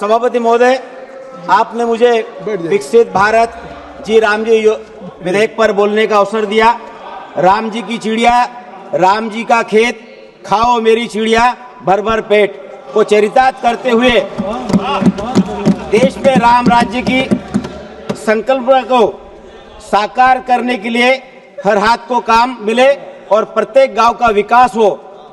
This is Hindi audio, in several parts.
सभापति महोदय, आपने मुझे विकसित भारत जी राम जी विधेयक पर बोलने का अवसर दिया। राम जी की चिड़िया, राम जी का खेत, खाओ मेरी चिड़िया भर भर पेट को चरितार्थ करते हुए देश में राम राज्य की संकल्प को साकार करने के लिए हर हाथ को काम मिले और प्रत्येक गांव का विकास हो।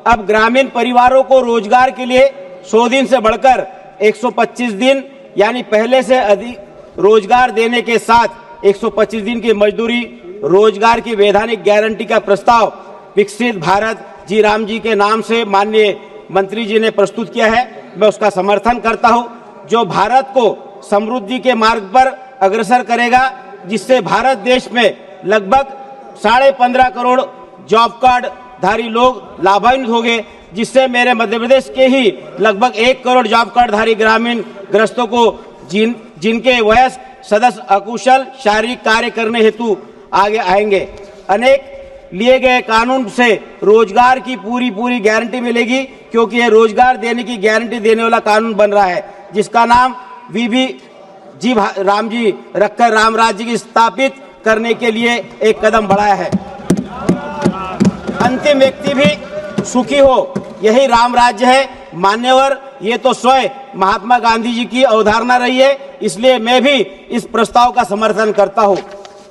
अब ग्रामीण परिवारों को रोजगार के लिए 100 दिन से बढ़कर 125 दिन यानी पहले से अधिक रोजगार देने के साथ 125 दिन की मजदूरी रोजगार की वैधानिक गारंटी का प्रस्ताव विकसित भारत जी राम जी के नाम से माननीय मंत्री जी ने प्रस्तुत किया है। मैं उसका समर्थन करता हूं, जो भारत को समृद्धि के मार्ग पर अग्रसर करेगा, जिससे भारत देश में लगभग 15.5 करोड़ जॉब कार्ड धारी लोग लाभान्वित होंगे, जिससे मेरे मध्य प्रदेश के ही लगभग 1 करोड़ जॉब कार्ड धारी ग्रामीण ग्रस्तों को जिनके वयस्क सदस्य अकुशल शारीरिक कार्य करने हेतु आगे आएंगे। अनेक लिए गए कानून से रोजगार की पूरी गारंटी मिलेगी, क्योंकि यह रोजगार देने की गारंटी देने वाला कानून बन रहा है, जिसका नाम वीबी जी राम जी रखकर राम राज्य की स्थापित करने के लिए एक कदम बढ़ाया है। अंतिम व्यक्ति भी सुखी हो, यही राम राज्य है। मान्यवर, ये तो स्वयं महात्मा गांधी जी की अवधारणा रही है, इसलिए मैं भी इस प्रस्ताव का समर्थन करता हूँ।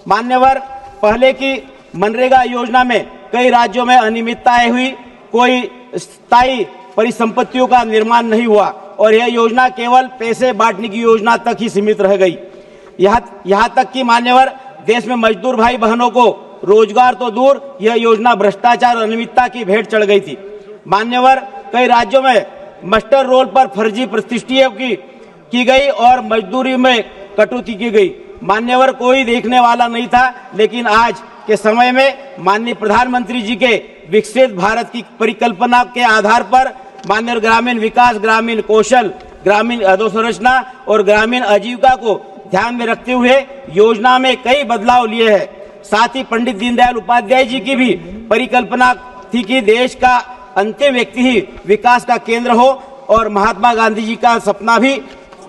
मान्यवर, पहले की मनरेगा योजना में कई राज्यों में अनियमितताएं हुई, कोई स्थायी परिसंपत्तियों का निर्माण नहीं हुआ और यह योजना केवल पैसे बांटने की योजना तक ही सीमित रह गई। यहाँ तक कि मान्यवर, देश में मजदूर भाई बहनों को रोजगार तो दूर, यह योजना भ्रष्टाचार और अनियमितता की भेंट चढ़ गई थी। मान्यवर, कई राज्यों में मास्टर रोल पर फर्जी प्रतिष्ठियों की गई और मजदूरी में कटौती की गई। मान्यवर, कोई देखने वाला नहीं था, लेकिन आज के समय में माननीय प्रधानमंत्री जी के विकसित भारत की परिकल्पना के आधार पर माननीय ग्रामीण विकास, ग्रामीण कौशल, ग्रामीण अधोसंरचना और ग्रामीण आजीविका को ध्यान में रखते हुए योजना में कई बदलाव लिए हैं। साथ ही पंडित दीनदयाल उपाध्याय जी की भी परिकल्पना थी कि देश का अंतिम व्यक्ति ही विकास का केंद्र हो, और महात्मा गांधी जी का सपना भी,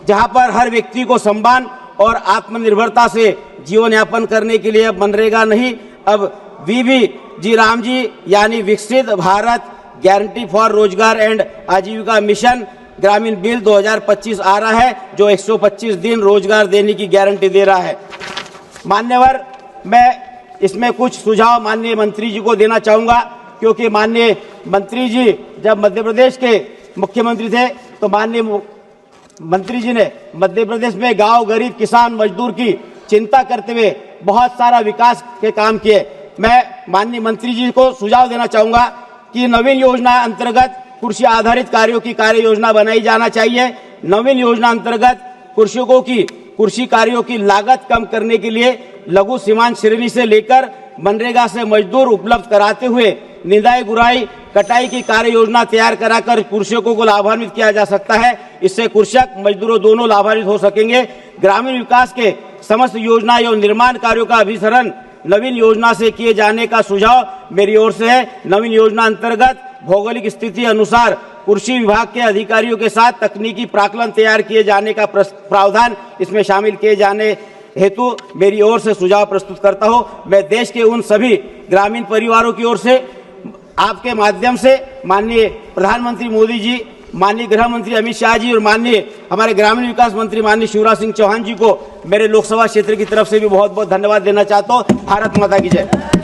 जहां पर हर व्यक्ति को सम्मान और आत्मनिर्भरता से जीवन यापन करने के लिए मनरेगा नहीं, अब वीबी जी राम जी यानी विकसित भारत गारंटी फॉर रोजगार एंड आजीविका मिशन ग्रामीण बिल 2025 आ रहा है, जो 125 दिन रोजगार देने की गारंटी दे रहा है। मान्यवर, मैं इसमें कुछ सुझाव माननीय मंत्री जी को देना चाहूंगा, क्योंकि माननीय मंत्री जी जब मध्य प्रदेश के मुख्यमंत्री थे तो माननीय मंत्री जी ने मध्य प्रदेश में गांव, गरीब, किसान, मजदूर की चिंता करते हुए बहुत सारा विकास के काम किए। मैं माननीय मंत्री जी को सुझाव देना चाहूंगा कि नवीन योजना अंतर्गत कृषि आधारित कार्यों की कार्य योजना बनाई जाना चाहिए। नवीन योजना अंतर्गत कृषकों की कृषि कार्यों की लागत कम करने के लिए लघु सीमांत श्रेणी से लेकर मनरेगा से मजदूर उपलब्ध कराते हुए निदाई, गुड़ाई, कटाई की कार्य योजना तैयार कराकर कृषकों को लाभान्वित किया जा सकता है। इससे कृषक, मजदूरों दोनों लाभान्वित हो सकेंगे। ग्रामीण विकास के समस्त योजना एवं निर्माण कार्यों का अभिसरण नवीन योजना से किए जाने का सुझाव मेरी ओर से है। नवीन योजना अंतर्गत भौगोलिक स्थिति अनुसार कृषि विभाग के अधिकारियों के साथ तकनीकी प्राक्कलन तैयार किए जाने का प्रावधान इसमें शामिल किए जाने हेतु मेरी ओर से सुझाव प्रस्तुत करता हूं। मैं देश के उन सभी ग्रामीण परिवारों की ओर से आपके माध्यम से माननीय प्रधानमंत्री मोदी जी, माननीय गृह मंत्री अमित शाह जी और माननीय हमारे ग्रामीण विकास मंत्री माननीय शिवराज सिंह चौहान जी को मेरे लोकसभा क्षेत्र की तरफ से भी बहुत बहुत धन्यवाद देना चाहता हूँ। भारत माता की जय।